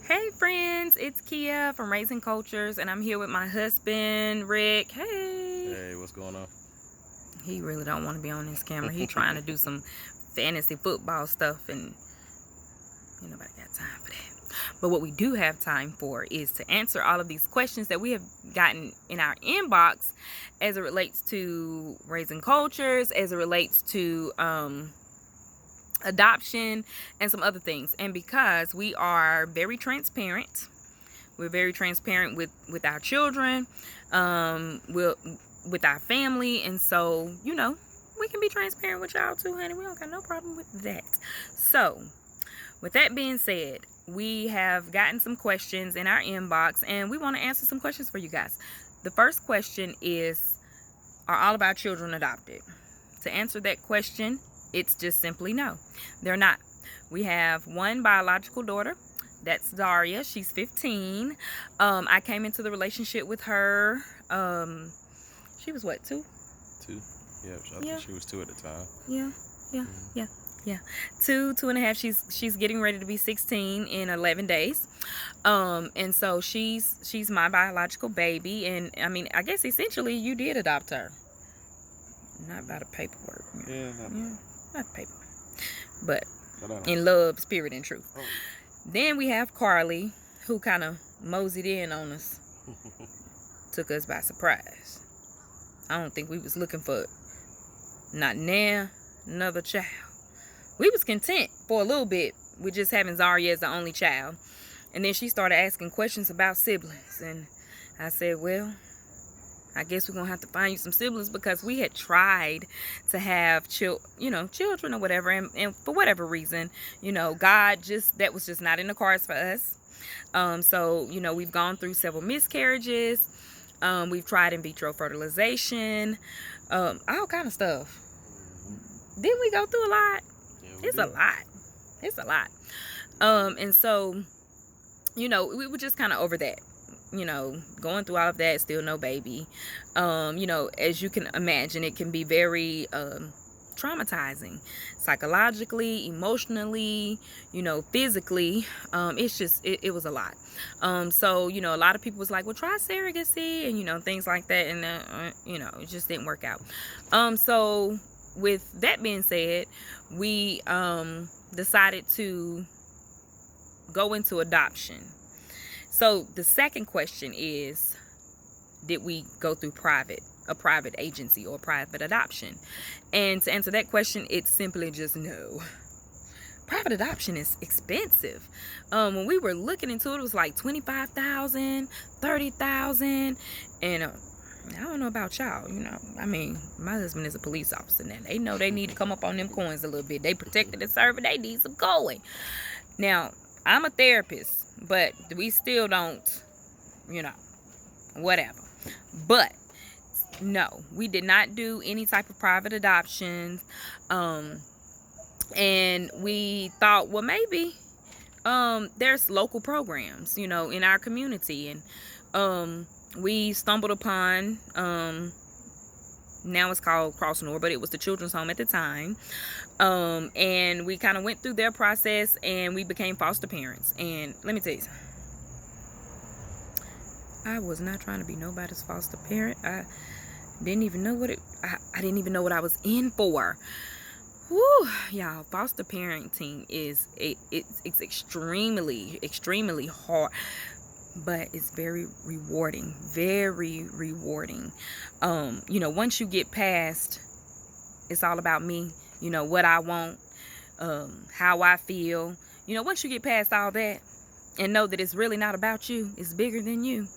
Hey friends, it's Keia from Raising Cultures, and I'm here with my husband, Rick. Hey. Hey, what's going on? He really don't want to be on this camera. He trying to do some fantasy football stuff, and ain't nobody got time for that. But what we do have time for is to answer all of these questions that we have gotten in our inbox as it relates to Raising Cultures, as it relates to adoption and some other things. And because we are very transparent, we're very transparent with our children, with our family, and so we can be transparent with y'all too, honey. We don't got no problem with that. So with that being said, we have gotten some questions in our inbox, and we want to answer some questions for you guys. The first question is, are all of our children adopted? To answer that question, it's just simply no. They're not. We have one biological daughter. That's Daria. She's 15. I came into the relationship with her. She was what, 2? 2. Yeah, I think she was 2 at the time. Yeah. 2.5. She's getting ready to be 16 in 11 days. And so she's my biological baby. And I mean, I guess essentially you did adopt her. Not by the paperwork. Yeah, not paper, but in love, spirit, and truth. Oh. Then we have Carly, who kind of moseyed in on us, took us by surprise. I don't think we was looking for not now another child. We was content for a little bit with just having Zaria as the only child, and then she started asking questions about siblings, and I said, well, I guess we're going to have to find you some siblings, because we had tried to have children or whatever. And for whatever reason, God that was just not in the cards for us. So, we've gone through several miscarriages. We've tried in vitro fertilization, all kind of stuff. Didn't we go through a lot? Yeah, It's a lot. And so, we were just kind of over that. Going through all of that, still no baby. As you can imagine, it can be very traumatizing, psychologically, emotionally, physically. It was a lot. So a lot of people was like, well, try surrogacy, and things like that, and it just didn't work out. So with that being said, we decided to go into adoption. So the second question is, did we go through a private agency or private adoption? And to answer that question, it's simply just no. Private adoption is expensive. When we were looking into it, it was like $25,000, $30,000, and I don't know about y'all. I mean, my husband is a police officer now. They know they need to come up on them coins a little bit. They protected and serving. They need some going. Now, I'm a therapist, but we still don't, whatever. But no, we did not do any type of private adoptions. And we thought, well, maybe there's local programs, in our community. And we stumbled upon, now it's called Crossnor, but it was the children's home at the time. And we kind of went through their process, and we became foster parents. And let me tell you something. I was not trying to be nobody's foster parent. I didn't even know I didn't even know what I was in for. Whew, y'all, foster parenting it's extremely, extremely hard. But it's very rewarding. Once you get past, it's all about me, what I want, how I feel. Once you get past all that and know that it's really not about you, it's bigger than you,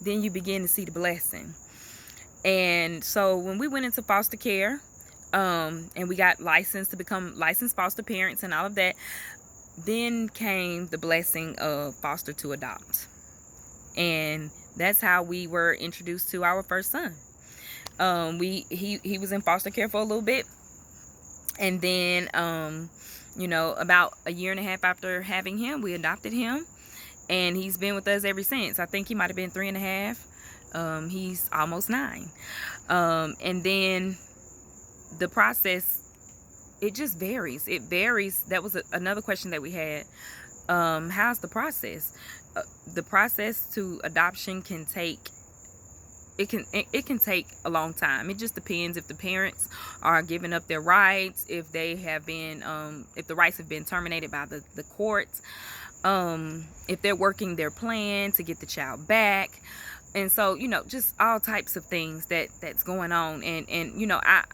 then you begin to see the blessing. And so when we went into foster care, and we got licensed to become licensed foster parents and all of that, then came the blessing of foster to adopt. And that's how we were introduced to our first son. He was in foster care for a little bit, and then about a year and a half after having him, we adopted him, and he's been with us ever since. I think he might have been 3.5. He's almost 9. And then the process, it just varies. It varies. That was another question that we had. how's the process? The process to adoption can take it can take a long time. It just depends if the parents are giving up their rights, if they have been if the rights have been terminated by the courts, if they're working their plan to get the child back. And so, just all types of things that's going on. And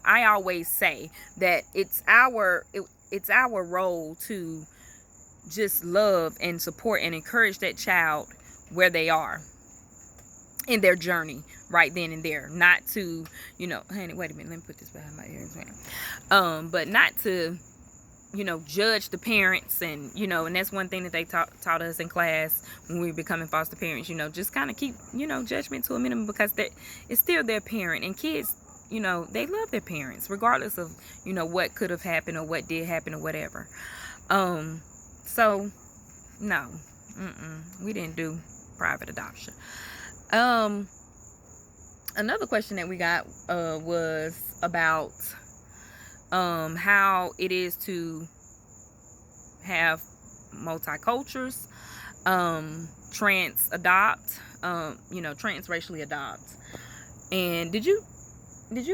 I always say that it's our role to just love and support and encourage that child where they are in their journey right then and there. Not to, honey, wait a minute, let me put this behind my ears. But not to, judge the parents, and and that's one thing that they taught us in class when we were becoming foster parents. Just kind of keep judgment to a minimum, because it's still their parent, and kids, they love their parents regardless of what could have happened or what did happen or whatever. So no, we didn't do private adoption. Another question that we got was about how it is to have multicultures, transracially adopt. And did you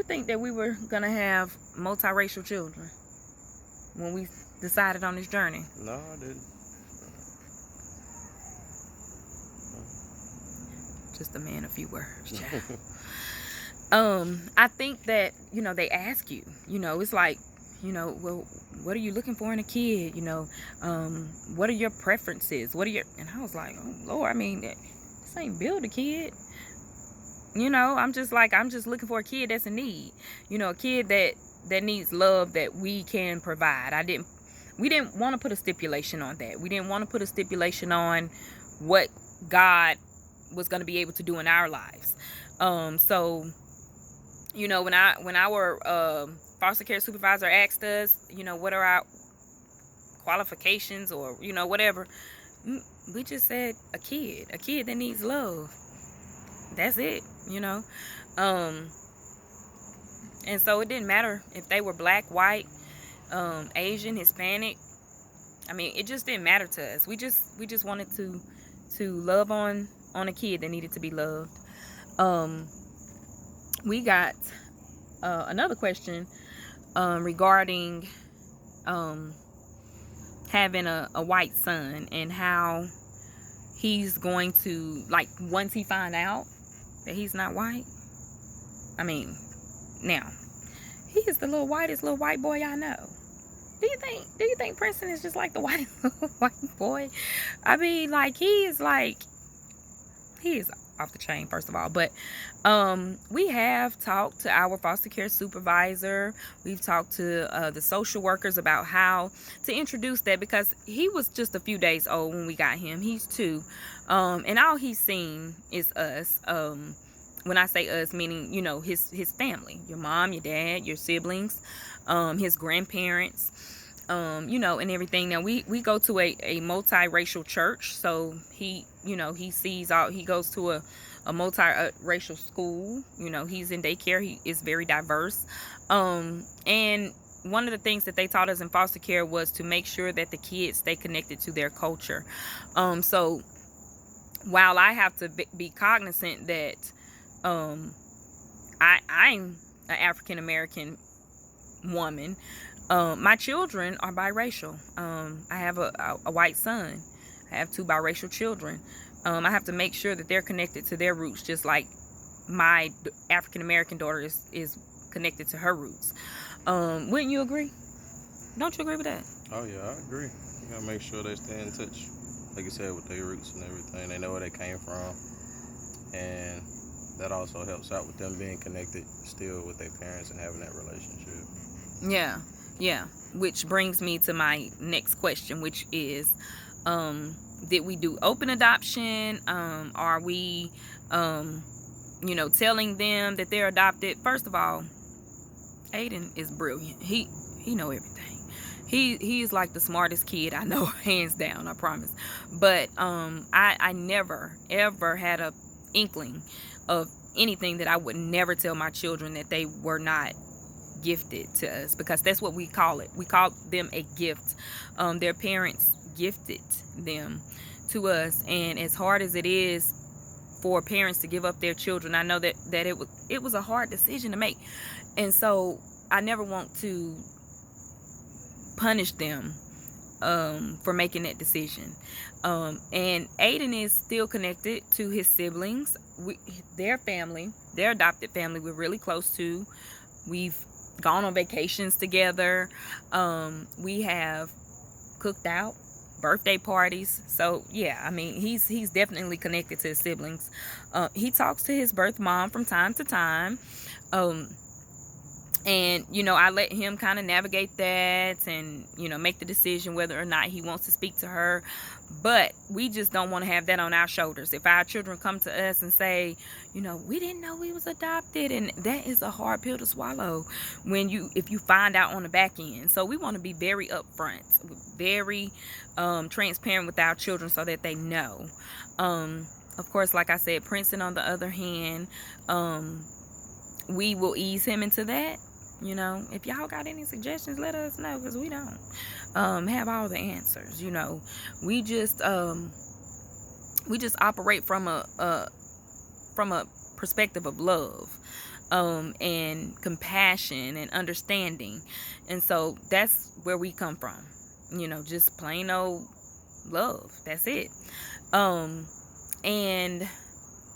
think that we were gonna have multiracial children when we decided on this journey? No, I didn't. Just a man, a few words, child. I think that, they ask you, it's like, well, what are you looking for in a kid? What are your preferences? And I was like, oh Lord, I mean, this ain't build a kid. I'm just looking for a kid that's in need. A kid that needs love that we can provide. We didn't want to put a stipulation on that. We didn't want to put a stipulation on what God was going to be able to do in our lives. So, when our foster care supervisor asked us, what are our qualifications or, whatever, we just said a kid that needs love. That's it, and so it didn't matter if they were black, white, Asian, Hispanic. I mean, it just didn't matter to us. We just wanted to love on a kid that needed to be loved. We got another question regarding having a white son, and how he's going to, like, once he find out that he's not white. I mean, now, he is the whitest little white boy I know. Do you think Princeton is just like the whitest little white boy? I mean, like, he is off the chain, first of all. But we have talked to our foster care supervisor. We've talked to the social workers about how to introduce that, because he was just a few days old when we got him. He's 2, and all he's seen is us. When I say us, meaning his family, your mom, your dad, your siblings, his grandparents, and everything. Now we go to a multiracial church, so he sees all. He goes to a multiracial school. He's in daycare. He is very diverse, and one of the things that they taught us in foster care was to make sure that the kids stay connected to their culture. So while I have to be cognizant that I'm an African American woman, my children are biracial. I have a white son. I have 2 biracial children. I have to make sure that they're connected to their roots, just like my African American daughter is connected to her roots. Wouldn't you agree? Don't you agree with that? Oh yeah, I agree. You gotta make sure they stay in touch, like you said, with their roots and everything. They know where they came from, and that also helps out with them being connected still with their parents and having that relationship. Yeah. Which brings me to my next question, which is, did we do open adoption? Are we, telling them that they're adopted? First of all, Aiden is brilliant. He know everything. He is like the smartest kid I know, hands down, I promise. But I never ever had a inkling of anything that I would never tell my children that they were not gifted to us, because that's what we call it. We call them a gift. Their parents gifted them to us. And as hard as it is for parents to give up their children, I know that it was a hard decision to make. And so I never want to punish them for making that decision. And Aiden is still connected to his siblings. Their family, their adopted family, we're really close to. We've gone on vacations together. We have cooked out birthday parties. So yeah, I mean, he's definitely connected to his siblings. He talks to his birth mom from time to time. And, I let him kind of navigate that and, make the decision whether or not he wants to speak to her. But we just don't want to have that on our shoulders. If our children come to us and say, we didn't know we was adopted, and that is a hard pill to swallow if you find out on the back end. So we want to be very upfront, very transparent with our children so that they know. Of course, like I said, Princeton, on the other hand, we will ease him into that. If y'all got any suggestions, let us know, because we don't have all the answers. We just operate from a perspective of love, and compassion and understanding, and so that's where we come from. Just plain old love. That's it. And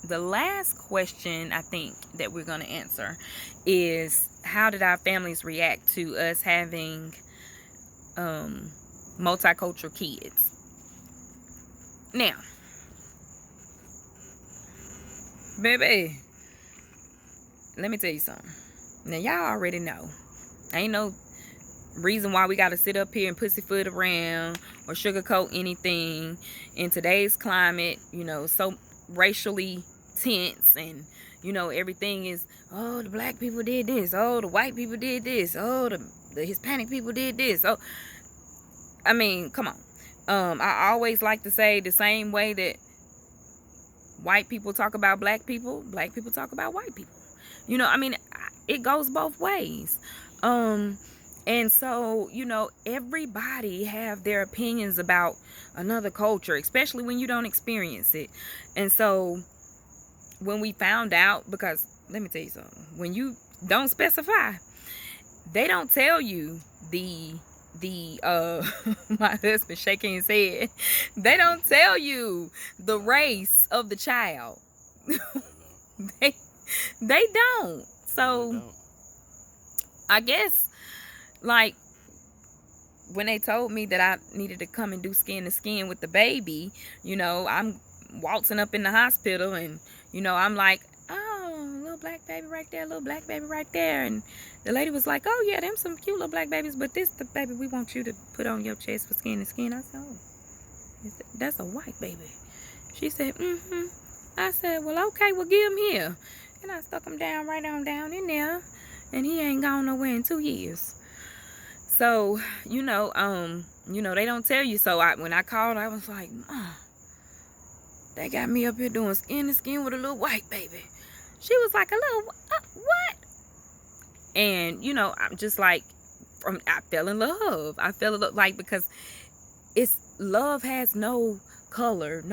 the last question I think that we're going to answer is, how did our families react to us having multicultural kids? Now, baby, let me tell you something. Now, y'all already know. Ain't no reason why we got to sit up here and pussyfoot around or sugarcoat anything in today's climate, so racially tense, and everything is, oh, the black people did this, oh, the white people did this, oh, the Hispanic people did this. Oh, I mean, come on. I always like to say, the same way that white people talk about black people talk about white people. It goes both ways. And so, everybody have their opinions about another culture, especially when you don't experience it. And so when we found out, because let me tell you something, when you don't specify, they don't tell you my husband shaking his head, they don't tell you the race of the child. they don't. So I guess, like, when they told me that I needed to come and do skin to skin with the baby, I'm waltzing up in the hospital, and I'm like, oh, little black baby right there, little black baby right there. And the lady was like, oh yeah, them some cute little black babies, but this the baby we want you to put on your chest for skin to skin. I said, oh, that's a white baby. She said, mm-hmm. I said, well, okay, well, give him here. And I stuck him right on down in there, and he ain't gone nowhere in 2 years. So, they don't tell you. So when I called, I was like, they got me up here doing skin to skin with a little white baby. She was like, a little what? And I'm just like, I fell in love. Like, because love has no color,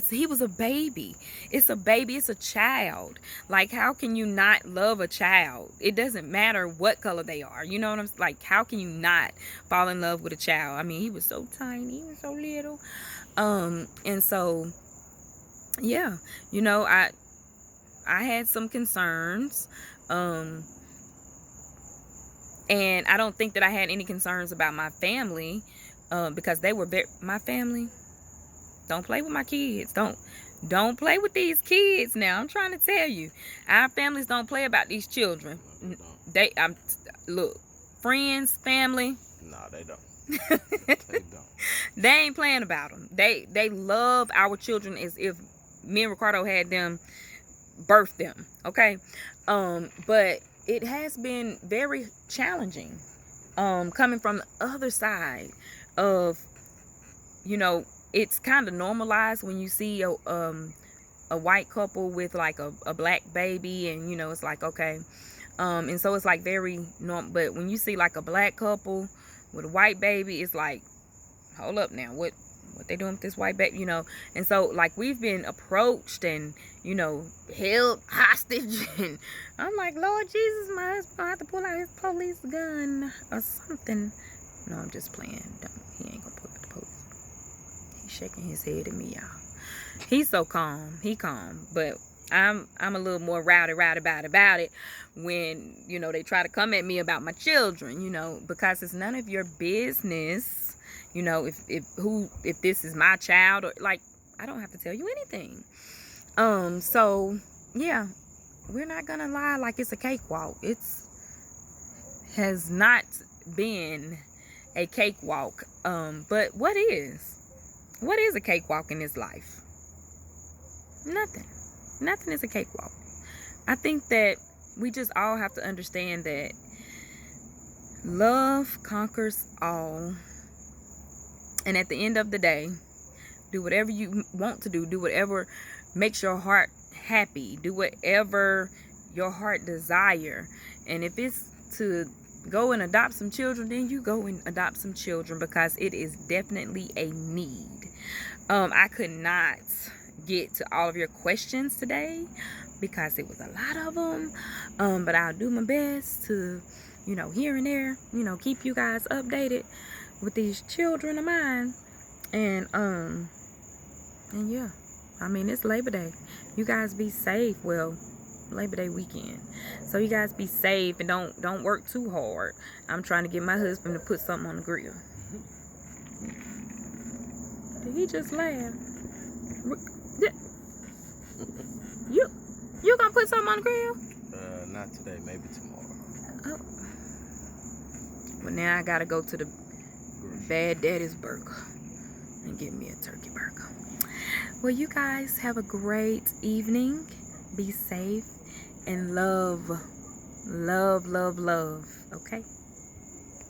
he was a baby. It's a baby. It's a child. Like, how can you not love a child? It doesn't matter what color they are. You know what I'm saying? Like, how can you not fall in love with a child? I mean, he was so tiny. He was so little. And so, yeah, I had some concerns. And I don't think that I had any concerns about my family, because they were my family. Don't play with my kids. Don't play with these kids now. I'm trying to tell you. Our families don't play about these children. Look, friends, family. No, they don't. They don't. They ain't playing about them. They love our children as if me and Ricardo had them, birthed them. Okay? But it has been very challenging, coming from the other side of, it's kind of normalized when you see a white couple with like a black baby, and it's like, okay, and so it's like very normal. But when you see like a black couple with a white baby, it's like, hold up now, what they doing with this white baby, you know? And so, like, we've been approached and, you know, held hostage, and I'm like, Lord Jesus, my husband gonna have to pull out his police gun or something. No, I'm just playing. He ain't gonna pull out the police. He's shaking his head at me, y'all. He's so calm. He calm, but I'm a little more rowdy about it when, you know, they try to come at me about my children, you know, because it's none of your business, you know, if this is my child, or like, I don't have to tell you anything. So yeah, we're not gonna lie like it's a cakewalk. Has not been a cakewalk. But what is a cakewalk in this life? Nothing is a cakewalk. I think that we just all have to understand that love conquers all. And at the end of the day, do whatever you want to do. Do whatever makes your heart happy. Do whatever your heart desire. And if it's to go and adopt some children, then you go and adopt some children, because it is definitely a need. I could not get to all of your questions today because it was a lot of them, but I'll do my best to, you know, here and there, you know, keep you guys updated with these children of mine. And yeah, I mean, it's Labor Day. You guys be safe. Well, Labor Day weekend, so you guys be safe and don't work too hard. I'm trying to get my husband to put something on the grill. Did he just laugh? You gonna put something on the grill? Not today, maybe tomorrow. Oh. Well, now I gotta go to the Bad Daddy's Burger and get me a turkey burger. Well, you guys have a great evening. Be safe and love, okay?